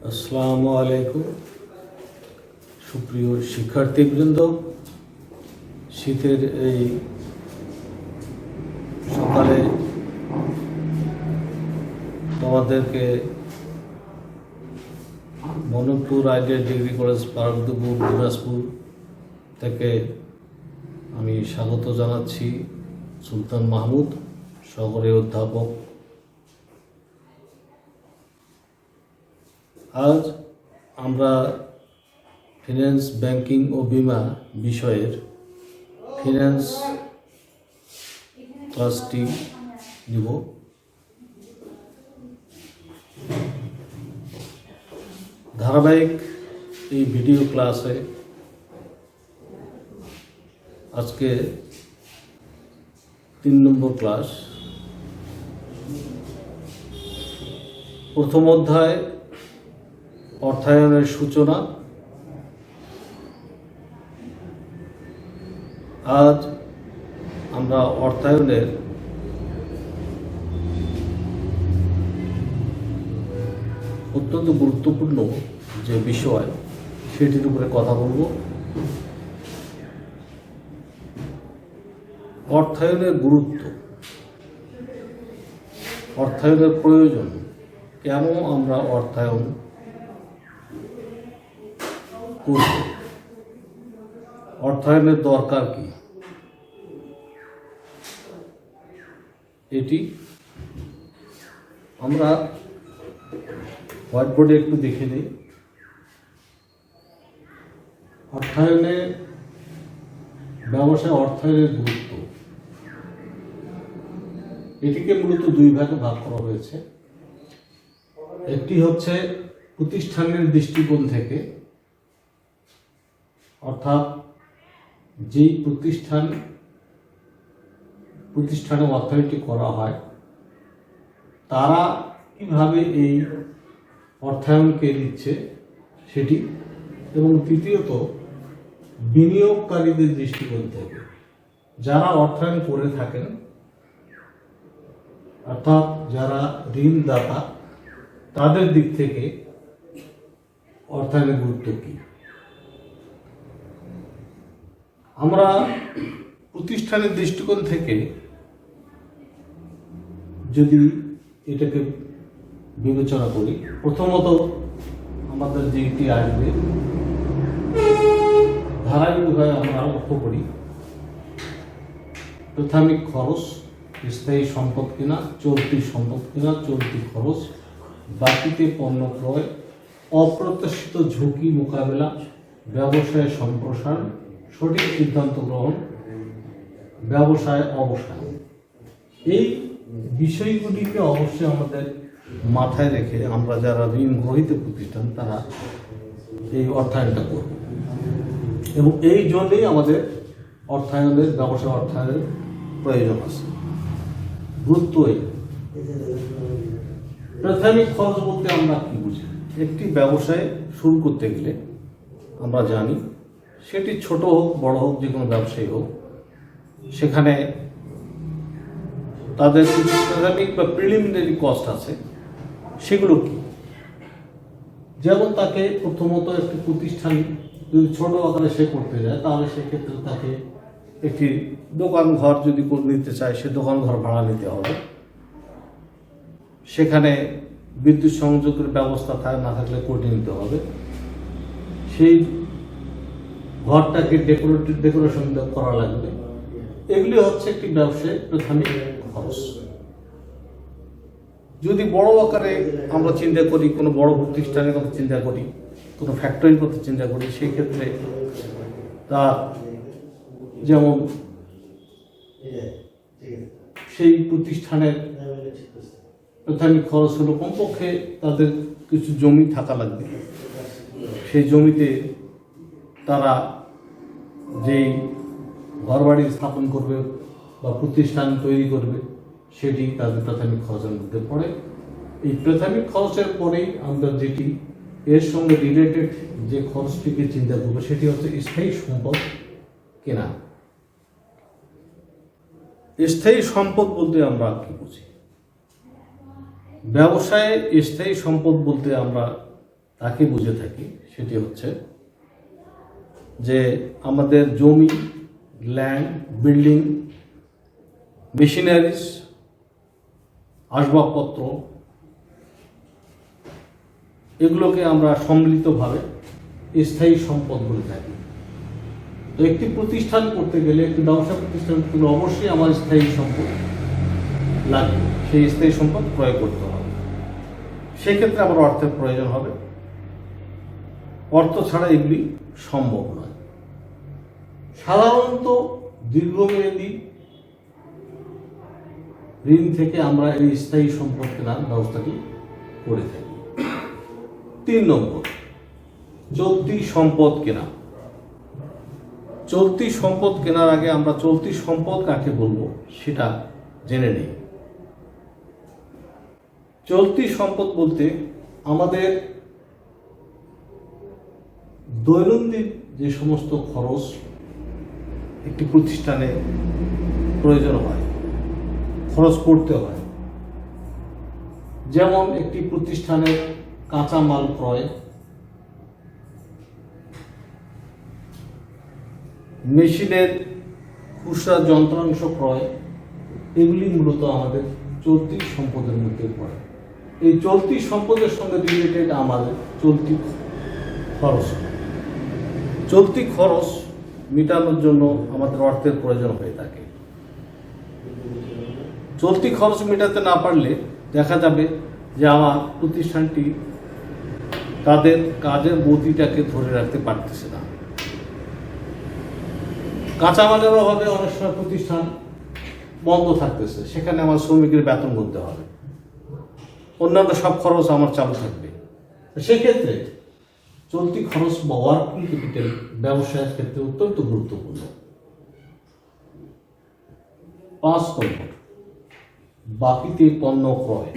আসসালামু আলাইকুম সুপ্রিয় শিক্ষার্থীবৃন্দ, শীতের এই সকালে তোমাদেরকে মনোপুর আইডিয়াল ডিগ্রি কলেজ পারদপুর দিনাজপুর থেকে আমি স্বাগত জানাচ্ছি। সুলতান মাহমুদ, সহকারী অধ্যাপক। আজ আমরা ফিন্যান্স, ব্যাংকিং ও বিমা বিষয়ের ফিন্যান্স ক্লাসটি নিব। ধারাবাহিক এই ভিডিও ক্লাসে আজকে 3 নম্বর ক্লাস। প্রথম অধ্যায় অর্থায়নের সূচনা। আজ আমরা অর্থায়নের অত্যন্ত গুরুত্বপূর্ণ যে বিষয় সেটির উপরে কথা বলব। অর্থায়নের গুরুত্ব, অর্থায়নের প্রয়োজন, কেন আমরা অর্থায়ন করব, অর্থায়নের দরকার কি, এটি আমরা হোয়াইট বোর্ডে একটু দেখে নিই। অর্থায়নে, ব্যবসায় অর্থায়নের গুরুত্ব, এটিকে মূলত 2 ভাগে ভাগ করা হয়েছে। একটি হচ্ছে প্রতিষ্ঠানের দৃষ্টিকোণ থেকে, অর্থাৎ যেই প্রতিষ্ঠানে অর্থনীতি করা হয় তারা কিভাবে এই অর্থায়নকে দিচ্ছে সেটি, এবং তৃতীয়ত বিনিয়োগকারীদের দৃষ্টিকোণ থেকে, যারা অর্থায়ন করে থাকেন, অর্থাৎ যারা ঋণদাতা, তাদের দিক থেকে অর্থায়নের গুরুত্ব কি। আমরা প্রতিষ্ঠানের দৃষ্টিকোণ থেকে যদি এটাকে বিবেচনা করি, প্রথমত আমাদের যেটি আসবে ধারাবাহিকভাবে আমরা লক্ষ্য করি প্রাথমিক খরচ, স্থায়ী সম্পদ কিনা, চলতি সম্পদ কিনা, চলতি খরচ, বাকিতে পণ্য ক্রয়, অপ্রত্যাশিত ঝুঁকি মোকাবেলা, ব্যবসায় সম্প্রসারণ, সঠিক সিদ্ধান্ত গ্রহণ, ব্যবসায় অবসান। এই বিষয়গুলিকে অবশ্যই আমাদের মাথায় রেখে আমরা যারা ঋণ গ্রহীত প্রতিষ্ঠান তারা এই অর্থায়নটা করব, এবং এই জন্যই আমাদের অর্থায়নের, ব্যবসা অর্থায়নের প্রয়োজন আছে। গুরুত্ব এই। প্রাথমিক খরচ বলতে আমরা কি বুঝি? একটি ব্যবসায় শুরু করতে গেলে আমরা জানি সেটি ছোট হোক বড় হোক, যে কোনো ব্যবসায়ী হোক, সেখানে তাদের কিছু প্রাথমিক বা প্রিলিমিনারি কস্ট আছে। সেগুলো কি? যেমন তাকে প্রথমত একটি প্রতিষ্ঠান যদি ছোট আকারে সে করতে যায়, তাহলে সেক্ষেত্রে তাকে একটি দোকান ঘর যদি নিতে চায়, সে দোকান ঘর ভাড়া নিতে হবে। সেখানে বিদ্যুৎ সংযোগের ব্যবস্থা না থাকলে করে নিতে হবে। সেই ঘরটাকে ডেকোরেশন করা লাগবে। এগুলি হচ্ছে একটি ব্যবসায় প্রাথমিক খরচ। যদি বড় আকারে আমরা চিন্তা করি, কোনো বড় প্রতিষ্ঠানের কথা চিন্তা করি, কোনো ফ্যাক্টরির কথা চিন্তা করি, সেই ক্ষেত্রে তার যেমন সেই প্রতিষ্ঠানের প্রাথমিক খরচ হলো কমপক্ষে তাদের কিছু জমি থাকা লাগবে। সেই জমিতে তারা যেই ঘরবাড়ি স্থাপন করবে বা প্রতিষ্ঠান তৈরি করবে, সেটি তাদের প্রাথমিক খরচের মধ্যে পড়ে। এই প্রাথমিক খরচের পরেই আমরা যেটি এর সঙ্গে রিলেটেড যে খরচটিকে চিন্তা করবো, সেটি হচ্ছে স্থায়ী সম্পদ কেনা। স্থায়ী সম্পদ বলতে আমরা কি বুঝি? ব্যবসায়ে স্থায়ী সম্পদ বলতে আমরা তাকে বুঝে থাকি সেটি হচ্ছে যে আমাদের জমি, ল্যান্ড, বিল্ডিং, মেশিনারিজ, আসবাবপত্র, এগুলোকে আমরা সম্মিলিতভাবে স্থায়ী সম্পদ বলে থাকি। তো একটি প্রতিষ্ঠান করতে গেলে, একটি ব্যবসা প্রতিষ্ঠান করতে গেলে অবশ্যই আমার স্থায়ী সম্পদ লাগবে, সেই স্থায়ী সম্পদ ক্রয় করতে হবে। সেক্ষেত্রে আমার অর্থের প্রয়োজন হবে, অর্থ ছাড়া এগুলি সম্ভব নয়। সাধারণত দীর্ঘমেয়াদী ঋণ থেকে আমরা এই স্থায়ী সম্পদ কেনার ব্যবস্থাটি করে থাকি। 3 নম্বর, চলতি সম্পদ কেনা। চলতি সম্পদ কেনার আগে আমরা চলতি সম্পদ কাকে বলবো সেটা জেনে নিই। চলতি সম্পদ বলতে আমাদের দৈনন্দিন যে সমস্ত খরচ একটি প্রতিষ্ঠানে প্রয়োজন হয়, খরচ করতে হয়, যেমন একটি প্রতিষ্ঠানের কাঁচামাল ক্রয়, মেশিনের খুচরা যন্ত্রাংশ ক্রয়, এগুলি মূলত আমাদের চলতি সম্পদের মধ্যে পড়ে। এই চলতি সম্পদের সঙ্গে রিলেটেড আমাদের চলতি খরচ। চলতি খরচ মেটানোর জন্য আমাদের অর্থের প্রয়োজন হয়ে থাকে। চলতি খরচ মেটাতে না পারলে দেখা যাবে যে আমার প্রতিষ্ঠানটি তাদের কাজের গতিটাকে ধরে রাখতে পারতেছে না। কাঁচামালের অভাবে অনেক সময় প্রতিষ্ঠান বন্ধ থাকতেছে, সেখানে আমার শ্রমিকের বেতন গুনতে হবে, অন্যান্য সব খরচ আমার চালু থাকবে। সেক্ষেত্রে চলতি খরচ বা ওয়ার্কিং ক্যাপিটাল ব্যবসায়ের ক্ষেত্রে অত্যন্ত গুরুত্বপূর্ণ। 5 নম্বর, বাকিতে পণ্য ক্রয়।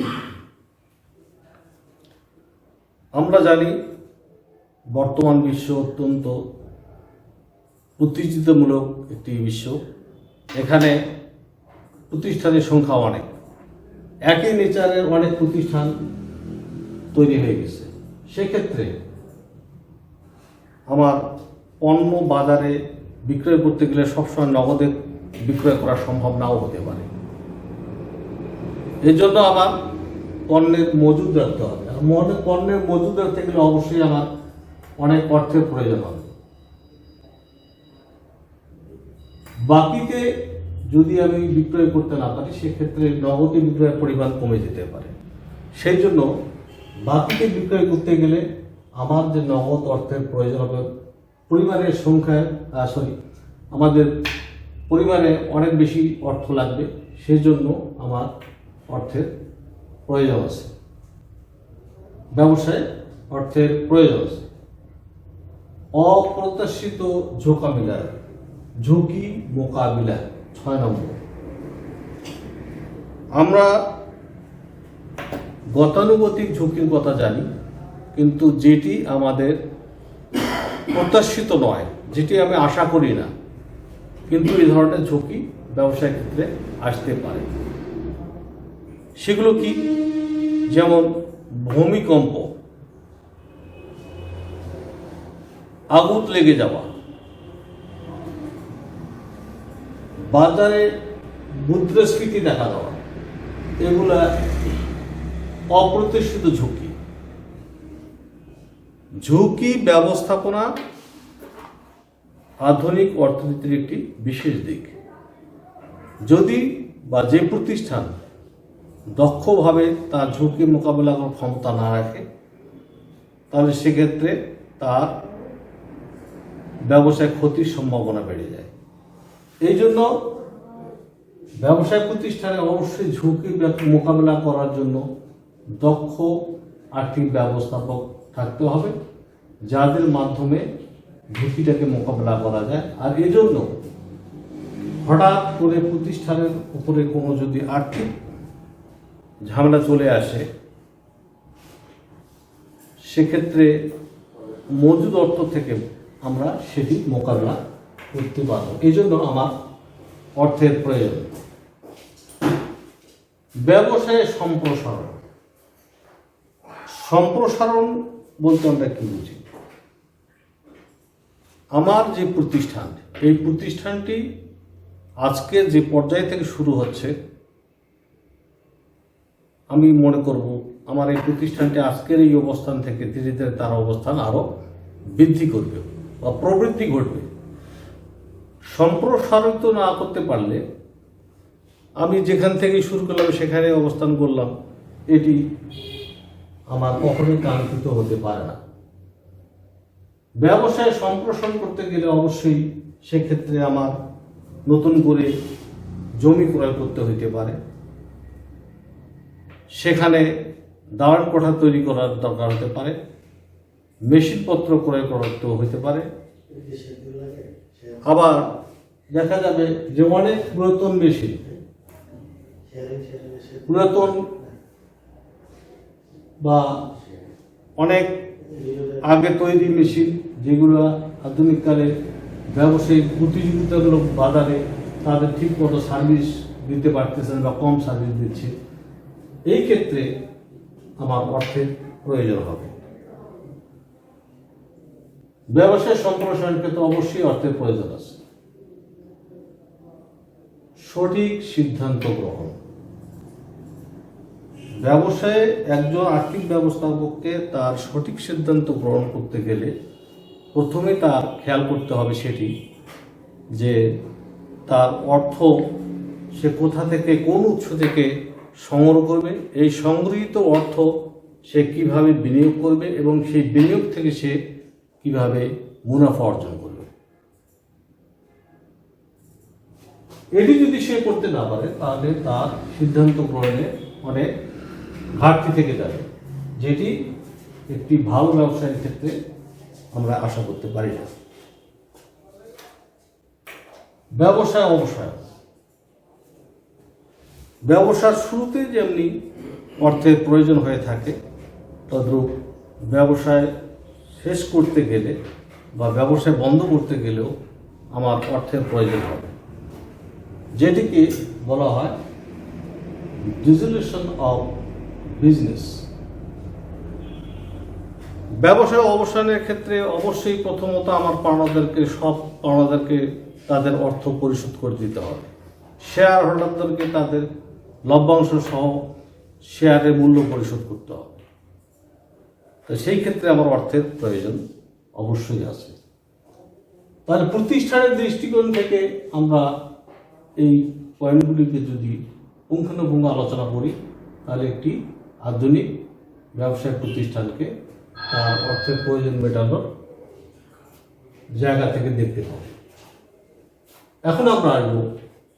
আমরা জানি বর্তমান বিশ্ব অত্যন্ত প্রতিযোগিতামূলক একটি বিশ্ব। এখানে প্রতিষ্ঠানের সংখ্যা অনেক, একই নেচারের অনেক প্রতিষ্ঠান তৈরি হয়ে গেছে। সেক্ষেত্রে আমার পণ্য বাজারে বিক্রয় করতে গেলে সবসময় নগদে বিক্রয় করা সম্ভব নাও হতে পারে। এর জন্য আমার পণ্যের মজুদ রাখতে হবে। পণ্যের মজুদ রাখতে গেলে অবশ্যই আমার অনেক অর্থের প্রয়োজন হবে। বাকিতে যদি আমি বিক্রয় করতে না পারি, সেক্ষেত্রে নগদে বিক্রয়ের পরিমাণ কমে যেতে পারে। সেই জন্য বাকিতে বিক্রয় করতে গেলে আমার যে নগদ অর্থের প্রয়োজন হবে, পরিমাণের সংখ্যায় আমাদের পরিমাণে অনেক বেশি অর্থ লাগবে, সেজন্য আমার অর্থের প্রয়োজন আছে, ব্যবসায় অর্থের প্রয়োজন আছে। অপ্রত্যাশিত ঝুঁকি মোকাবিলা। 6 নম্বর, আমরা গতানুগতিক ঝুঁকির কথা জানি, কিন্তু যেটি আমাদের প্রত্যাশিত নয়, যেটি আমি আশা করি না, কিন্তু এই ধরনের ঝুঁকি ব্যবসায়ের ক্ষেত্রে আসতে পারে। সেগুলো কি? যেমন ভূমিকম্প, আগুন লেগে যাওয়া, বাজারে মুদ্রাস্ফীতি দেখা দেওয়া, এগুলা অপ্রত্যাশিত ঝুঁকি। ঝুঁকি ব্যবস্থাপনা আধুনিক অর্থনীতির একটি বিশেষ দিক। যদি বা যে প্রতিষ্ঠান দক্ষভাবে তার ঝুঁকি মোকাবেলা করার ক্ষমতা না রাখে, তাহলে সেক্ষেত্রে তার ব্যবসায় ক্ষতির সম্ভাবনা বেড়ে যায়। এই জন্য ব্যবসায় প্রতিষ্ঠানে অবশ্যই ঝুঁকি মোকাবেলা করার জন্য দক্ষ আর্থিক ব্যবস্থাপক থাকতে হবে, যাদের মাধ্যমে ঝুঁকিটাকে মোকাবেলা করা যায়। আর এজন্য হঠাৎ করে প্রতিষ্ঠানের উপরে কোনো যদি আর্থিক ঝামেলা চলে আসে, সেক্ষেত্রে মজুদ অর্থ থেকে আমরা সেটি মোকাবেলা করতে পারব। এই জন্য আমার অর্থের প্রয়োজন। ব্যবসায় সম্প্রসারণ বলতে আমরা কি বুঝি? আমার যে প্রতিষ্ঠান, এই প্রতিষ্ঠানটি আজকে যে পর্যায় থেকে শুরু হচ্ছে, আমি মনে করব আমার এই প্রতিষ্ঠানটি আজকের এই অবস্থান থেকে ধীরে ধীরে তার অবস্থান আরও বৃদ্ধি করবে বা প্রবৃদ্ধি ঘটবে। সম্প্রসারিত না করতে পারলে, আমি যেখান থেকে শুরু করলাম সেখানে অবস্থান করলাম, এটি আমার কখনোই কাঙ্ক্ষিত হতে পারে না। ব্যবসায় সম্প্রসারণ করতে গেলে অবশ্যই সেক্ষেত্রে আমার নতুন করে জমি ক্রয় করতে হইতে পারে, সেখানে দালান কোঠা তৈরি করার দরকার হতে পারে, মেশিনপত্র ক্রয় করতে হইতে পারে। আবার দেখা যাবে যে অনেক পুরাতন মেশিন, পুরাতন বা অনেক আগে তৈরি মেশিন, যেগুলো আধুনিককালে ব্যবসায়িক প্রতিযোগিতামূলক বাজারে তাদের ঠিক মতো সার্ভিস দিতে পারতেছেন বা কম সার্ভিস দিচ্ছে, এই ক্ষেত্রে আমার অর্থের প্রয়োজন হবে। ব্যবসায় সম্প্রসারণের ক্ষেত্রে অবশ্যই অর্থের প্রয়োজন আছে। সঠিক সিদ্ধান্ত গ্রহণ। ব্যবসায়ে একজন আর্থিক ব্যবস্থাপককে তার সঠিক সিদ্ধান্ত গ্রহণ করতে গেলে প্রথমে তার খেয়াল করতে হবে সেটি যে তার অর্থ সে কোথা থেকে, কোন উৎস থেকে সংগ্রহ করবে, এই সংগৃহীত অর্থ সে কিভাবে বিনিয়োগ করবে এবং সেই বিনিয়োগ থেকে সে কিভাবে মুনাফা অর্জন করবে। এটি যদি সে করতে না পারে তাহলে তার সিদ্ধান্ত গ্রহণে অনেক ঘাটতি থেকে যাবে, যেটি একটি ভালো ব্যবসায়ের ক্ষেত্রে আমরা আশা করতে পারি না। ব্যবসায় অবসায়। ব্যবসার শুরুতে যেমনি অর্থের প্রয়োজন হয়ে থাকে, তদ্রূপ ব্যবসায় শেষ করতে গেলে বা ব্যবসায় বন্ধ করতে গেলেও আমার অর্থের প্রয়োজন হবে, যেটিকে বলা হয় ডিসলিউশন অফ বিজনেস। ব্যবসায় অবসানের ক্ষেত্রে অবশ্যই প্রথমত আমার পাওনাদারকে তাদের অর্থ পরিশোধ করে দিতে হবে। শেয়ার হোল্ডারদেরকে তাদের লভ্যাংশ সহ শেয়ারের মূল্য পরিশোধ করতে হবে। তো সেই ক্ষেত্রে আমার অর্থের প্রয়োজন অবশ্যই আছে। তাহলে প্রতিষ্ঠানের দৃষ্টিকোণ থেকে আমরা এই পয়েন্টগুলিকে যদি পুঙ্খানুপুঙ্খ আলোচনা করি, তাহলে একটি আধুনিক ব্যবসায় প্রতিষ্ঠানকে তার অর্থের প্রয়োজন মেটানোর জায়গা থেকে দেখতে হবে। এখন আমরা আসবো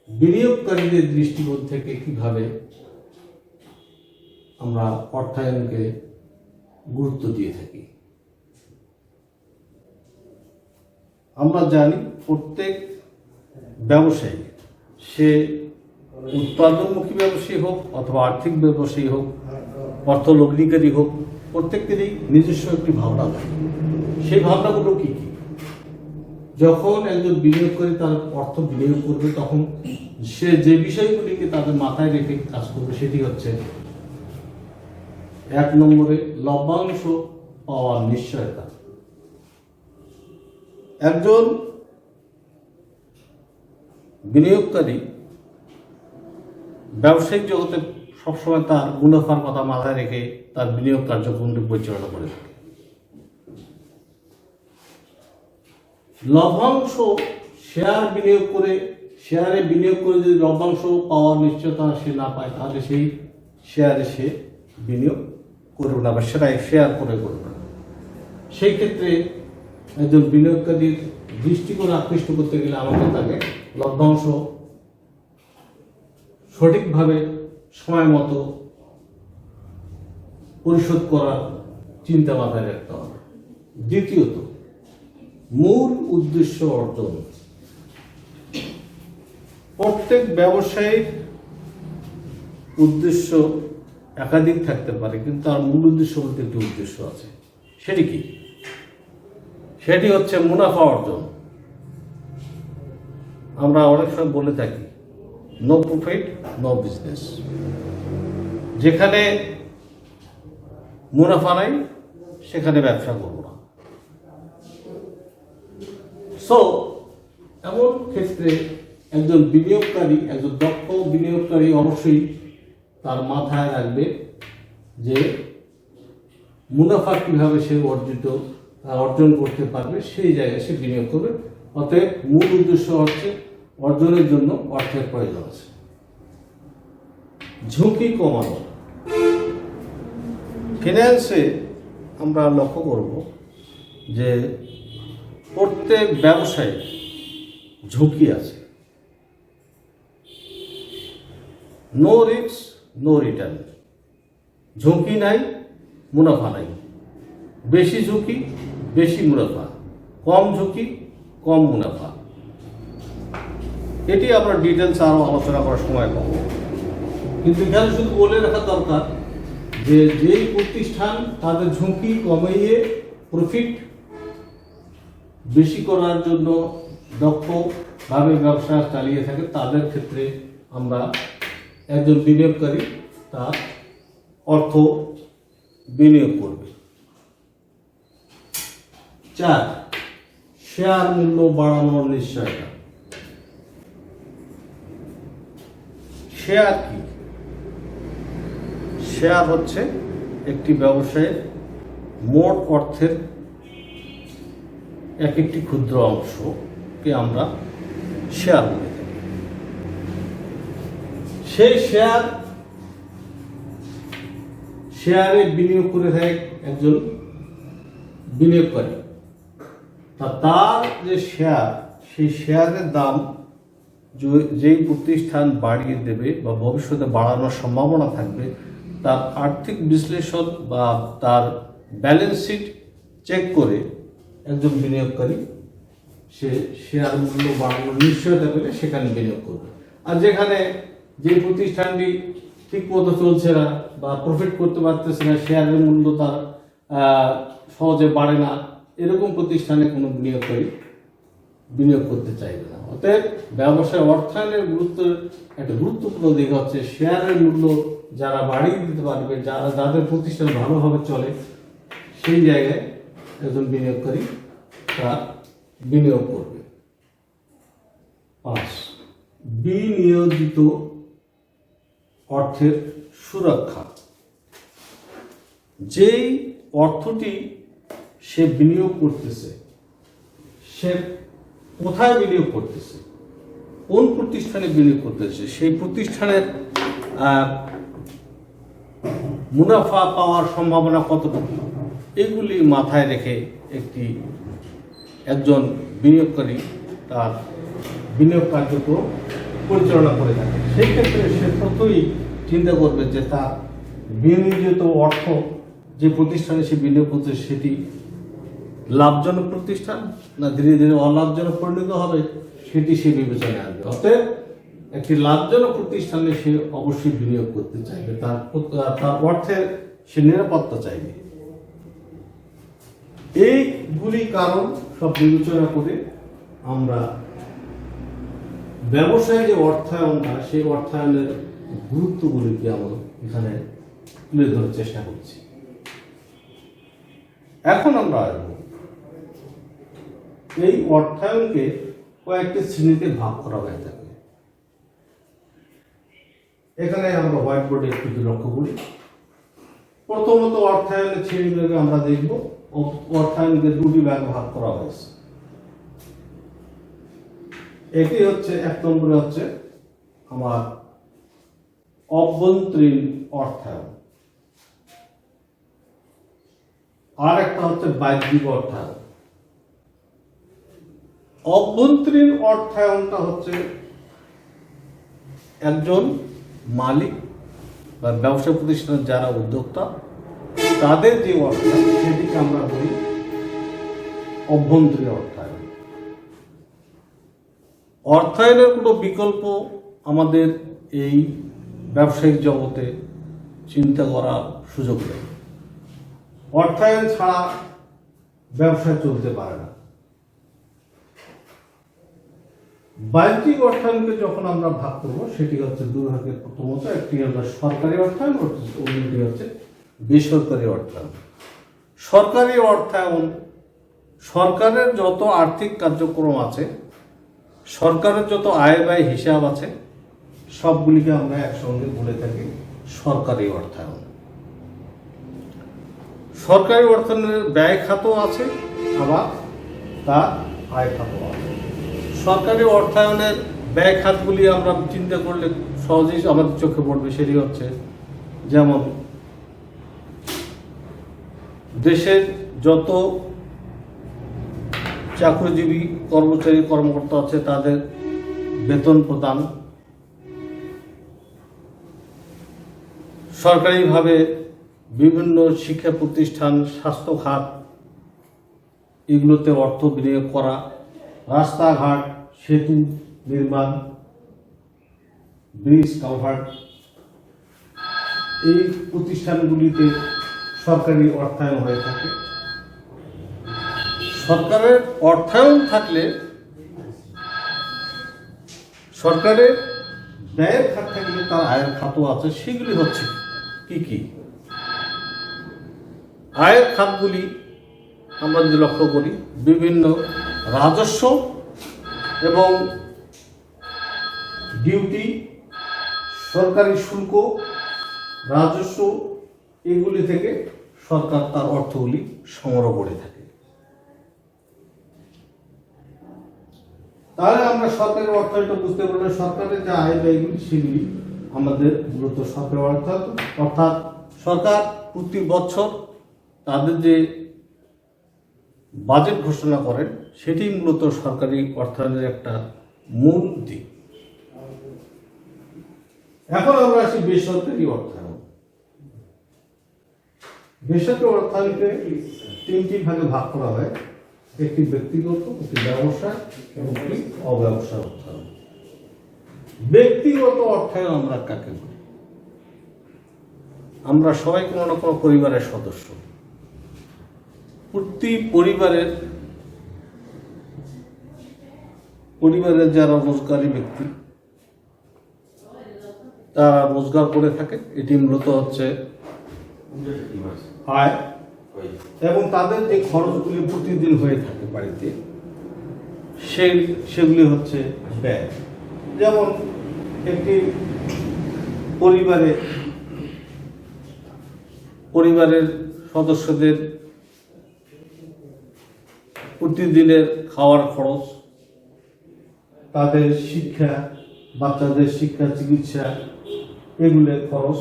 বিনিয়োগকারীদের দৃষ্টিকোণ থেকে কিভাবে আমরা অর্থায়নকে গুরুত্ব দিয়ে থাকি। আমরা জানি প্রত্যেক ব্যবসায়ী, সে উৎপাদনমুখী ব্যবসায়ী হোক অথবা আর্থিক ব্যবসায়ী হোক, অর্থ লগ্নিকারী হোক, প্রত্যেকেরই নিজস্ব একটি ভাবনা থাকে। সেই ভাবনাগুলো কি কি? যখন একজন বিনিয়োগকারী তার অর্থ বিনিয়োগ করবে, তখন সে যে বিষয়গুলিকে তাদের মাথায় রেখে কাজ করবে সেটি হচ্ছে, 1 নম্বরে লভ্যাংশ পাওয়ার নিশ্চয়তা। একজন বিনিয়োগকারী ব্যবসায়িক জগতে সবসময় তার মুনাফার কথা মাথায় রেখে তার বিনিয়োগ কার্যক্রমটি পরিচালনা করে থাকে। লভ্যাংশ শেয়ারে বিনিয়োগ করে যদি লভ্যাংশ পাওয়ার নিশ্চয়তা সে না পায়, তাহলে সেই শেয়ারে সে বিনিয়োগ করবে না বা সেটাই শেয়ার করে করবে না। সেই ক্ষেত্রে একজন বিনিয়োগকারীর দৃষ্টিকোণ আকৃষ্ট করতে গেলে আমাকে তাকে লভ্যাংশ সঠিকভাবে সময় মতো পরিশোধ করার চিন্তা মাথায় রাখতে হবে। দ্বিতীয়ত, মূল উদ্দেশ্য অর্জন। প্রত্যেক ব্যবসায়ীর উদ্দেশ্য একাধিক থাকতে পারে, কিন্তু তার মূল উদ্দেশ্য বলতে একটি উদ্দেশ্য আছে। সেটি কি? সেটি হচ্ছে মুনাফা অর্জন। আমরা অনেক সময় বলে থাকি নো প্রফিট নো বিজনেস। যেখানে মুনাফা নাই সেখানে ব্যবসা করব না। সো এমন ক্ষেত্রে একজন বিনিয়োগকারী, একজন দক্ষ বিনিয়োগকারী অবশ্যই তার মাথায় রাখবে যে মুনাফা কীভাবে সে অর্জন করতে পারবে, সেই জায়গায় সে বিনিয়োগ করবে। অতএব মূল উদ্দেশ্য হচ্ছে অর্জনের জন্য অর্থের প্রয়োজন আছে। ঝুঁকি কমানো। ফিন্যান্সে আমরা লক্ষ্য করব যে প্রত্যেক ব্যবসায় ঝুঁকি আছে। No risk no return. ঝুঁকি নাই, মুনাফা নাই। বেশি ঝুঁকি, বেশি মুনাফা। কম ঝুঁকি, কম মুনাফা। এটি আমরা ডিটেলস আরও আলোচনা করার সময় পাবো, কিন্তু এখানে শুধু বলে রাখা দরকার যে যেই প্রতিষ্ঠান তাদের ঝুঁকি কমিয়ে প্রফিট বেশি করার জন্য দক্ষভাবে ব্যবসা চালিয়ে থাকে, তাদের ক্ষেত্রে আমরা একজন বিনিয়োগকারী তার অর্থ বিনিয়োগ করবে। 4, শেয়ার মূল্য বাড়ানোর নিশ্চয়তা। শেয়ার কি? শেয়ার হচ্ছে একটি ব্যবসায়ের মোট অর্থের একটি ক্ষুদ্র অংশকে আমরা শেয়ার বলে থাকি। সেই শেয়ারে বিনিয়োগ করে থাকে একজন বিনিয়োগকারী। তার যে শেয়ার, সেই শেয়ারের দাম যেই প্রতিষ্ঠান বাড়িয়ে দেবে বা ভবিষ্যতে বাড়ানোর সম্ভাবনা থাকবে, তার আর্থিক বিশ্লেষণ বা তার ব্যালেন্স শিট চেক করে একজন বিনিয়োগকারী সে শেয়ার মূল্য বাড়ানোর নিশ্চয়তা পেলে সেখানে বিনিয়োগ করবে। আর যেখানে যে প্রতিষ্ঠানটি ঠিকমতো চলছে না বা প্রফিট করতে পারতেছে না, শেয়ারের মূল্য তার সহজে বাড়ে না, এরকম প্রতিষ্ঠানে কোনো বিনিয়োগকারী বিনিয়োগ করতে চাইবে না। অতএব ব্যবসায় অর্থায়নের একটা গুরুত্বপূর্ণ দিক হচ্ছে শেয়ারের মূল্য যারা বাড়িয়ে দিতে পারবে, যাদের প্রতিষ্ঠান ভালোভাবে চলে, সেই জায়গায় একজন বিনিয়োগকারী তার বিনিয়োগ করবে। 5, বিনিয়োজিত অর্থের সুরক্ষা। যেই অর্থটি সে বিনিয়োগ করতেছে, সে কোথায় বিনিয়োগ করতেছে, কোন প্রতিষ্ঠানে বিনিয়োগ করতেছে, সেই প্রতিষ্ঠানের মুনাফা পাওয়ার সম্ভাবনা কতটুকু, এগুলি মাথায় রেখে একজন বিনিয়োগকারী তার বিনিয়োগ কার্যক্রম পরিচালনা করে থাকে। সেই ক্ষেত্রে সে প্রথমেই চিন্তা করবে যে তার বিনিয়োজিত অর্থ যে প্রতিষ্ঠানে সে বিনিয়োগ করছে সেটি লাভজনক প্রতিষ্ঠান না ধীরে ধীরে অলাভজনক পরিণত হবে, সেটি সে বিবেচনায় আনবে। অতএব একটি লাভজনক প্রতিষ্ঠানে সে অবশ্যই বিনিয়োগ করতে চাইবে, তার অর্থের সে নিরাপত্তা চাইবে। এইগুলি কারণ সব বিবেচনা করে আমরা ব্যবসায় যে অর্থায়নটা, সেই অর্থায়নের গুরুত্বগুলিকে আমরা এখানে তুলে ধরার চেষ্টা করছি। এখন আমরা আসবো এই অর্থায়নকে কয়েকটি শ্রেণীতে ভাগ করা হয়ে থাকে। এখানে আমরা হোয়াইট বোর্ডে একটু লক্ষ্য করি। প্রথমত অর্থায়নের শ্রেণীগুলোকে আমরা দেখব। অর্থায়নকে দুটি ভাগে ভাগ করা হয়েছে। এটি হচ্ছে 1 নম্বরে হচ্ছে আমার অভ্যন্তরীণ অর্থায়ন, আর একটা হচ্ছে বাহ্যিক অর্থায়ন। অভ্যন্তরীণ অর্থায়নটা হচ্ছে একজন মালিক বা ব্যবসা প্রতিষ্ঠানের যারা উদ্যোক্তা, তাদের যে অর্থায়ন, সেটিকে আমরা বলি অভ্যন্তরীণ অর্থায়ন। অর্থায়নের কোনো বিকল্প আমাদের এই ব্যবসায়িক জগতে চিন্তা করার সুযোগ নেই। অর্থায়ন ছাড়া ব্যবসা চলতে পারে না। বাহ্যিক অর্থায়নকে যখন আমরা ভাগ করবো, সেটি হচ্ছে দুই ভাগের। প্রথমত একটি হচ্ছে সরকারি অর্থায়ন, অন্যটি হচ্ছে বেসরকারি অর্থায়ন। সরকারি অর্থায়ন, সরকারের যত আর্থিক কার্যক্রম আছে, সরকারের যত আয় ব্যয় হিসাব আছে, সবগুলিকে আমরা একসঙ্গে বলে থাকি সরকারি অর্থায়ন। সরকারি অর্থায়নের ব্যয় খাতও আছে, আবার তার আয় খাতও আছে। সরকারি অর্থায়নের ব্যয় খাতগুলি আমরা চিন্তা করলে সহজেই আমাদের চোখে পড়বে। সেটি হচ্ছে যেমন দেশের যত চাকরিজীবী কর্মচারী কর্মকর্তা আছে তাদের বেতন প্রদান, সরকারিভাবে বিভিন্ন শিক্ষা প্রতিষ্ঠান, স্বাস্থ্য খাত, এগুলোতে অর্থ বিনিয়োগ করা, রাস্তাঘাট, সেতু নির্মাণ, ব্রিজ, কালভার্ট, এই প্রতিষ্ঠানগুলিতে সরকারি অর্থায়ন হয়ে থাকে। সরকারের অর্থায়ন থাকলে সরকারের ব্যয়ের খাত থাকলে তার আয়ের খাতও আছে। সেগুলি হচ্ছে কি কি? আয়ের খাতগুলি আমরা যদি লক্ষ্য করি, বিভিন্ন রাজস্ব এবং ডিউটি, সরকারি শুল্ক, রাজস্ব, এগুলি থেকে সরকার তার অর্থগুলি সংগ্রহ করে থাকে। তাহলে আমরা সরকারের অর্থায়নটা বুঝতে পারলে সরকারের যে আয় ব্যয়গুলি সেগুলি আমাদের মূলত সরকারি অর্থায়ন, অর্থাৎ সরকার প্রতি বছর তাদের যে বাজেট ঘোষণা করেন সেটি মূলত সরকারি অর্থায়নের একটা মূল দিক। এখন আমরা আসি বেসরকারি অর্থায়ন। বেসরকারি অর্থায়নকে তিনটি ভাগে ভাগ করা হয়: একটি ব্যক্তিগত, একটি ব্যবসা এবং একটি অব্যবসায় অর্থায়ন। ব্যক্তিগত অর্থায়ন আমরা কাকে বলি? আমরা সবাই কোনো না কোনো পরিবারের সদস্য। প্রতি পরিবারের যারা রোজগারী ব্যক্তি তারা রোজগার করে থাকে, এটি মূলত হচ্ছে আয়, এবং তাদের যে খরচগুলি প্রতিদিন হয়ে থাকে বাড়িতে সেগুলি হচ্ছে ব্যয়। যেমন একটি পরিবারের সদস্যদের প্রতিদিনের খাওয়ার খরচ, তাদের শিক্ষা, বাচ্চাদের শিক্ষা, চিকিৎসা, এগুলোর খরচ,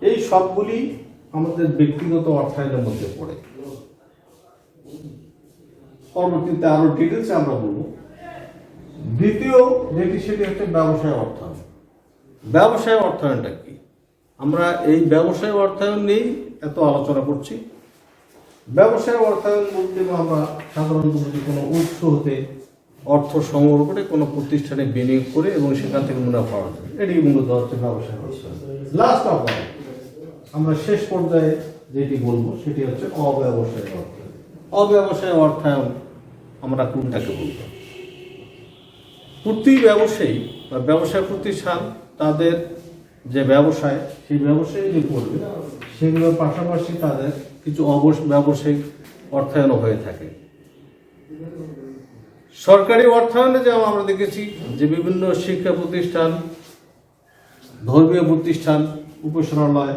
এই সবগুলি আমাদের ব্যক্তিগত অর্থায়নের মধ্যে পড়ে। পরবর্তীতে আরো ডিটেলসে আমরা বলবো। দ্বিতীয় যেটি, সেটি হচ্ছে ব্যবসায় অর্থায়ন। ব্যবসায় অর্থায়নটা কি? আমরা এই ব্যবসায় অর্থায়ন নিয়েই এত আলোচনা করছি। ব্যবসায় অর্থায়ন বলতে আমরা সাধারণত যদি কোনো উৎস হতে অর্থ সংগ্রহ করে কোনো প্রতিষ্ঠানে বিনিয়োগ করে এবং সেখান থেকে মুনাফা অর্জন, এটি মূলত হচ্ছে ব্যবসায় অর্থায়ন। লাস্ট অফ অল আমরা শেষ পর্যায়ে যেটি বলবো সেটি হচ্ছে অব্যবসায় অর্থায়ন। অব্যবসায় অর্থায়ন আমরা কোনটাকে বলবো? প্রতি ব্যবসায়ী বা ব্যবসায় প্রতিষ্ঠান তাদের যে ব্যবসায়, সেই ব্যবসায়ী যে করবে সেগুলোর পাশাপাশি তাদের কিছু ব্যবসায়িক অর্থায়নও হয়ে থাকে। সরকারি অর্থায়নে যেমন আমরা দেখেছি যে বিভিন্ন শিক্ষা প্রতিষ্ঠান, ধর্মীয় প্রতিষ্ঠান, উপাসনালয়,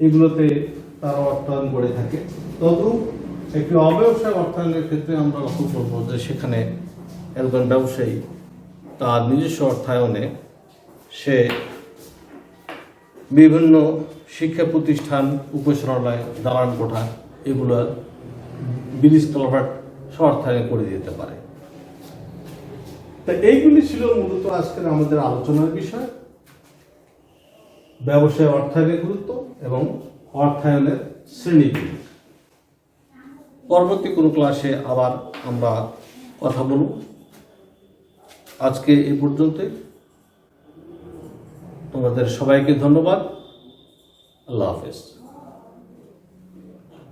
এগুলোতে তারা অর্থায়ন করে থাকে। তদ্রূপ একটি অব্যবসায় অর্থায়নের ক্ষেত্রে আমরা লক্ষ্য করব যে সেখানে একজন ব্যবসায়ী তার নিজস্ব অর্থায়নে সে বিভিন্ন শিক্ষা প্রতিষ্ঠান, উপাসনালয়, দালান কোঠা, এগুলো ব্রিজ, কালভার্ট সব অর্থায়ন করে দিতে পারে। তা এইগুলি ছিল মূলত আজকের আমাদের আলোচনার বিষয়: ব্যবসায় অর্থায়নের গুরুত্ব এবং অর্থায়নের শ্রেণীগুলি। পরবর্তী কোনো ক্লাসে আবার আমরা কথা বলব। আজকে এই পর্যন্তই। তোমাদের সবাইকে ধন্যবাদ। আল্লাহ হাফেজ।